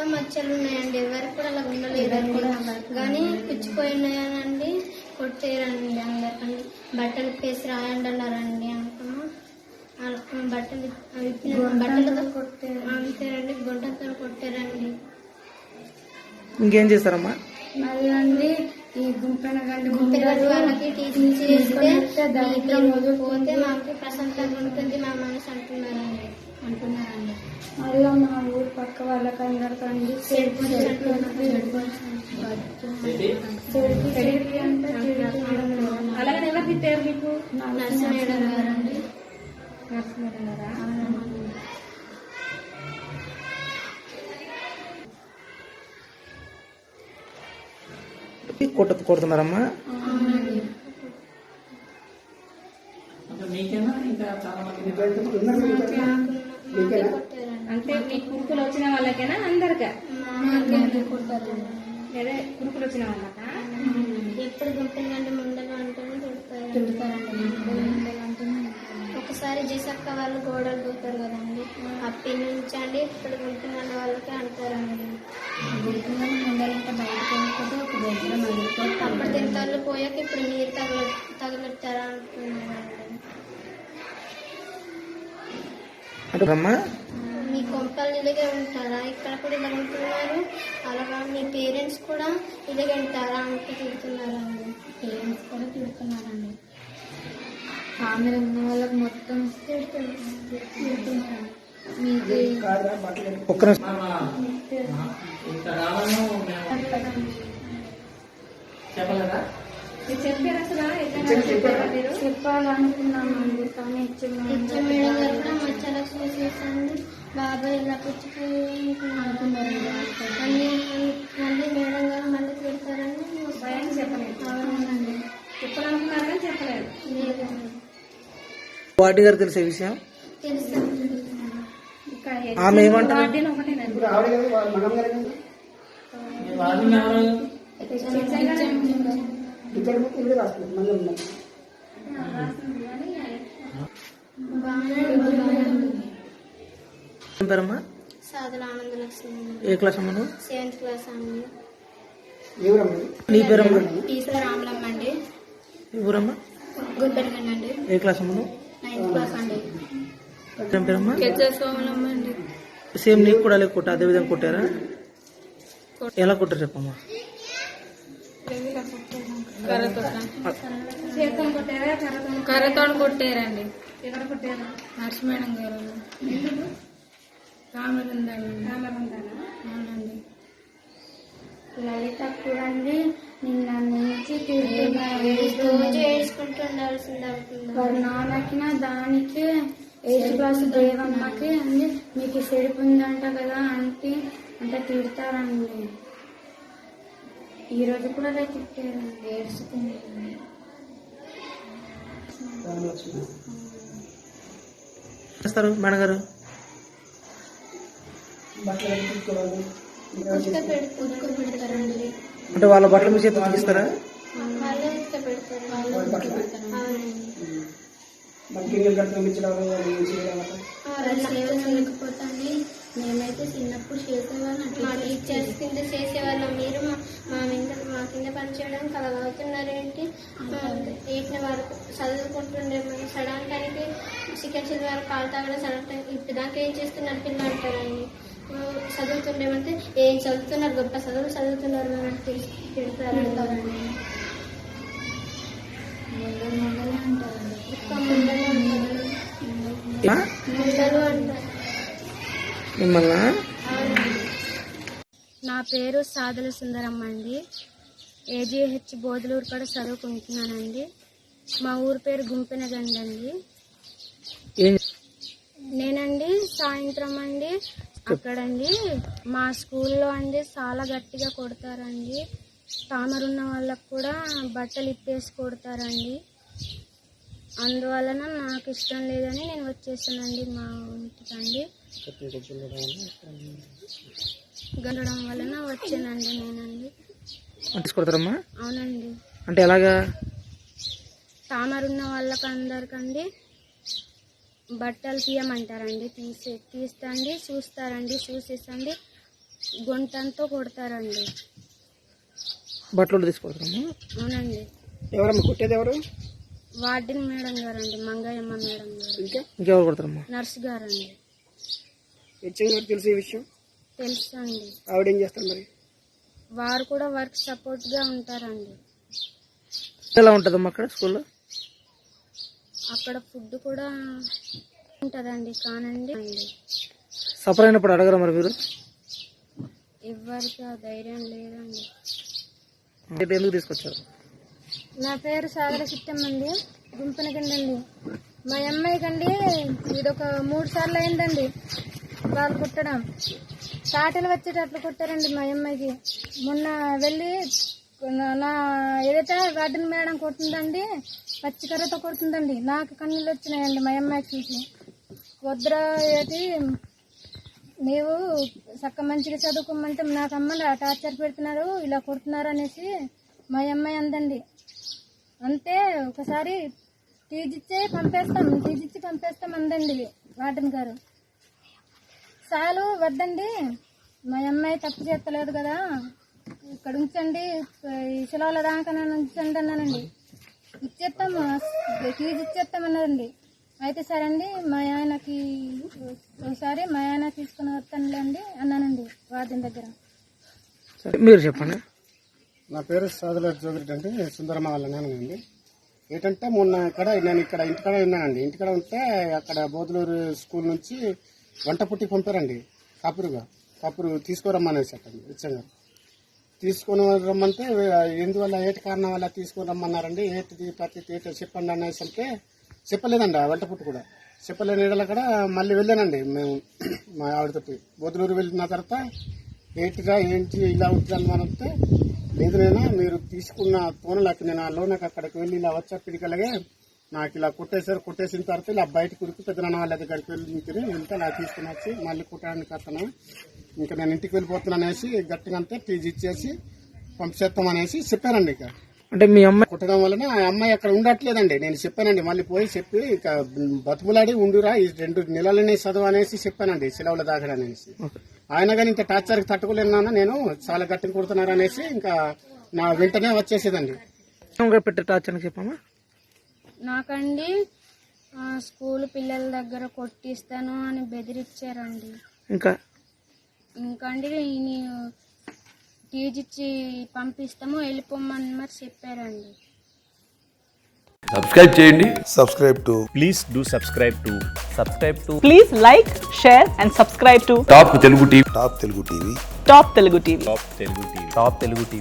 ఇంకా మచ్చలు ఉన్నాయండి. ఎవరికి కూడా అలా ఉండలేదండి. కానీ పుచ్చిపోయినాయనండి కొట్టేరండి. అందరికండి బట్టలు పేసి రాయండి అన్నారండి. బట్టలు బట్టలతో కొట్టారు. అంతేనండి, గుంటతో కొట్టారండి. ఇంకేం చేస్తారమ్మా? మళ్ళీ అండి ఈ గుంపెనగండి వాళ్ళకి టీచింగ్ చేస్తే పోతే మాకు ప్రశాంతంగా ఉంటుంది మా మనసు అంటున్నారండి. మళ్ళీ మా ఊరు పక్క వాళ్ళకి అందరికండి అలాగే ఎవరు తిట్టారు మీకు? నర్సు మేడం గారండి. నర్సు మేడం గారా? కొడుతున్నారమ్మా? అంటే మీ కురుకులు వచ్చిన వాళ్ళకేనా అందరికా? లేదా కురుకులు వచ్చిన వాళ్ళకా? ఎప్పుడు గుంపిందండి ముందలు అంటూనే తిడతారండి. ఒకసారి జసక్క వాళ్ళు గోడలు దూతారు కదండి, అప్పటి నుంచి అండి ఇప్పుడు గుంపిందండి వాళ్ళకి అంటారండి. అప్పుడు తింటారు పోయాక ఇప్పుడు నీరు తగలెట్టారా అంటున్నారండి. మీ కొంపలు ఇలాగే ఉంటారా? ఇక్కడ కూడా ఇలా ఉంటున్నారు. అలాగా మీ పేరెంట్స్ కూడా ఇలాగే ఉంటారా అంటూ తిడుతున్నారండి. పేరెంట్స్ కూడా తిడుతున్నారండి. ఆమె ఉన్న వాళ్ళకి మొత్తం తిడుతున్నారు. మీకు చెప్పాలనుకున్నామండి, కానీ హెచ్ఎం మేడం గారు కూడా మచ్చల చూసేసండి బాబాయ్ ఇలా పుచ్చిపోయి అంటున్నారండి. మళ్ళీ మేడం గారు మళ్ళీ తిడతారని భయం చెప్పలేదు. అవునండి. చెప్పాలనుకున్నారు కానీ చెప్పలేదు. లేదండి, వార్డు గారు తెలిసే విషయం తెలుసు. ఆమె ఏమంటారు? పేరమ్మా? సాధుల ఆనందలక్ష్మి. ఏ క్లాస్ అమ్మా? 7th క్లాస్ అండి. నీ పేరమ్మా? టీసీ రామలమ్మ అండి. ఊరమ్మా? గుంపెనగండి అండి. ఏ క్లాస్ అమ్మను? 9th క్లాస్ అండి. ఏం పేరమ్మా? సోమలమ్మ అండి. సేమ్ నీకు కూడా అలాగే కొట్టా, అదే విధంగా కొట్టారా? ఎలా కొట్టారు చెప్పమ్మా? కర్రతో కొట్టారండి. ఎవరు కొట్టారు? నర్సు మేడం గారు. అవునండి. లలిత కూడా అండి నిన్న నుంచి రోజు ఏడ్చుకుంటూ ఉండాల్సింది అవుతుంది. వారి నాన్నకి దానికి 8th క్లాస్ దేవమ్మకి అండి మీకు సెడుపు ఉందంట కదా అంటే తిడతారండి. ఈరోజు కూడా అదే తిట్టారండి, ఏడ్చుకుంది. చేస్తారు మేడం గారు? పెడతారండి. అంటే వాళ్ళ బట్టలు మీ చేతితో తీస్తారా? వాళ్ళే పెడతారు. లేకపోతే మేమైతే చిన్నప్పుడు చేసేవాళ్ళం. మా టీచర్స్ కింద చేసేవాళ్ళం. మీరు మా కింద పనిచేయడానికి అలా అవుతున్నారేంటి? ఏటిన వరకు చదువుకుంటుండే చదవటానికి చికెన్ వారు కాలు తాగడం చదవటానికి ఇప్పుడు దాకా ఏం చేస్తున్నారు పిల్లలు అంటారండి. చదువుతుండేమంటే ఏం చదువుతున్నారు, గొప్ప చదువులు చదువుతున్నారు అని తిడతారు అంటారండి. మొదలే అంటారండి. మిమ్మల్ని? నా పేరు సాధుల సుందరమ్మ అండి. AGH బోధలూరు కూడా చదువుకుంటున్నానండి. మా ఊరు పేరు గుంపెనగండి అండి. నేనండి సాయంత్రం అండి అక్కడండి మా స్కూల్లో అండి చాలా గట్టిగా కొడతారండి. తామరున్న వాళ్ళకు కూడా బట్టలు ఇప్పేసి కొడతారండి. అందువలన నాకు ఇష్టం లేదని నేను వచ్చేసానండి మా ఇంటికండి. గడడం వలన వచ్చానండి నేనండి. తీసుకొడతారమ్మా? అవునండి. అంటే ఎలాగా? తామరున్న వాళ్ళకి అందరికండి బట్టలు తీయమంటారండి. తీస్తండి, చూస్తారండి, చూసేసండి గుంటంతో కొడతారండి. బట్టలు తీసుకొడతారమ్మా. అవునండి. ఎవరమ్మా కొట్టేది ఎవరు? వార్డెన్ మేడం గారండి, మంగయ్యమ్మ మేడం గారు. ఇంకెవరు కొడతారమ్మా? నర్స్ గారండి. హెచ్ఎం గారు తెలుసు ఈ విషయం? తెలుసు అండి. ఆవిడేం చేస్తారు మరి? వారు కూడా వర్క్ సపోర్ట్ గా ఉంటారండి. ఎలా ఉంటుందమ్మా అక్కడ స్కూల్లో? అక్కడ ఫుడ్ కూడా ఉంటదండి. కానండి సఫర్ అయినప్పుడు అడగరా మరి మీరు? ఎవరికి ఆ ధైర్యం లేదండి. ఎందుకు తీసుకొచ్చారు? నా పేరు సాగర చిట్టమ్మండి, గుంపనకండి. మా అమ్మాయికండి ఇదొక 3 సార్లు అయిందండి వాళ్ళు కుట్టడం. తాటలు వచ్చేటట్లు కొట్టారండి మా అమ్మాయికి. మొన్న వెళ్ళి నా ఏదైతే గార్డెన్ మేడం కొడుతుందండి, పచ్చికర్రతో కొడుతుందండి. నాకు కన్నీళ్ళు వచ్చినాయండి మా అమ్మాయికి చూసి. వద్దురా ఏది నీవు చక్క మంచిగా చదువుకోమంటే నాకు అమ్మలు టార్చర్ పెడుతున్నారు, ఇలా కొడుతున్నారు అనేసి మా అమ్మాయి అందండి. అంతే ఒకసారి తీజిచ్చి పంపేస్తాం అందండి వార్డెన్ గారు. చాలు వద్దండి, మా అమ్మాయి తప్పు చేస్తలేదు కదా, ఇక్కడ ఉంచండి, ఈ సెలవుల దాకా ఉంచండి అన్నానండి. ఇచ్చేస్తాము, ఫీజు ఇచ్చేస్తామన్నారండి. అయితే సరే అండి, మా ఆయనకి ఒకసారి మా ఆయన తీసుకుని వస్తానులేండి అన్నానండి వార్డెన్ దగ్గర. మీరు చెప్పండి. నా పేరు సాదుల జోగిరెడ్డి అండి, సుందరమ్మ వాళ్ళ నాన్నండి. ఏంటంటే మొన్న నేను ఇక్కడ ఇంటికాడ ఉన్నానండి. ఇంటికాడ ఉంటే అక్కడ బోధలూరు స్కూల్ నుంచి వంట పుట్టి పంపారండి కాపురు తీసుకోరమ్మనేసి అట్టండి. నిజంగా తీసుకొని రమ్మంటే ఎందువల్ల ఏటి కారణం వల్ల తీసుకొని రమ్మన్నారండి. ఏటిది ప్రతి ఏటో చెప్పండి అనేసి అంటే చెప్పలేదండి. ఆ వంట పుట్టి కూడా చెప్పలేని ఏడల కూడా మళ్ళీ వెళ్ళానండి మేము మా ఆవిడతోటి. బోధలూరు వెళ్ళిన తర్వాత ఏంటిగా ఏంటి ఇలా ఉంటుందని మనస్తే లేదు నైనా మీరు తీసుకున్న తోనలకి నేను ఆ లోనకి అక్కడికి వెళ్ళి ఇలా వచ్చేప్పటికలాగే నాకు ఇలా కొట్టేసిన తర్వాత ఇలా బయట కురికి పెద్దనాన్న వాళ్ళ దగ్గరికి వెళ్తే ఇలా తీసుకుని వచ్చి మళ్ళీ కుట్టడానికి అతను ఇంకా నేను ఇంటికి వెళ్ళిపోతున్నాను అనేసి గట్టిగా అంతా టీజీ ఇచ్చేసి పంపిస్తామనేసి చెప్పానండి. ఇక అంటే మీ అమ్మాయి కుట్టడం వలన ఆ అమ్మాయి అక్కడ ఉండట్లేదండి. నేను చెప్పానండి, మళ్ళీ పోయి చెప్పి ఇక బతుములాడి ఉండురా ఈ 2 నెలలనే చదువు అనేసి చెప్పానండి, సెలవుల దాకా అనేసి. ఆయన కానీ ఇంకా టార్చర్కి తట్టుకోలేనా, నేను చాలా గట్టిగా కుడుతున్నారు అనేసి ఇంకా నా వెంటనే వచ్చేసేదండి. పెట్టే టార్చర్ చెప్పమ్మా. నాకండి స్కూల్ పిల్లల దగ్గర కొట్టిస్తాను అని బెదిరించారండి. ఇంకా అండి నేను తీజిచ్చి పంపిస్తాము వెళ్ళిపోమని మరి చెప్పారండి. సబ్స్క్రైబ్ చేయండి. Please do subscribe to Please like, share and subscribe to top Telugu TV. Top Telugu TV. Top Telugu TV.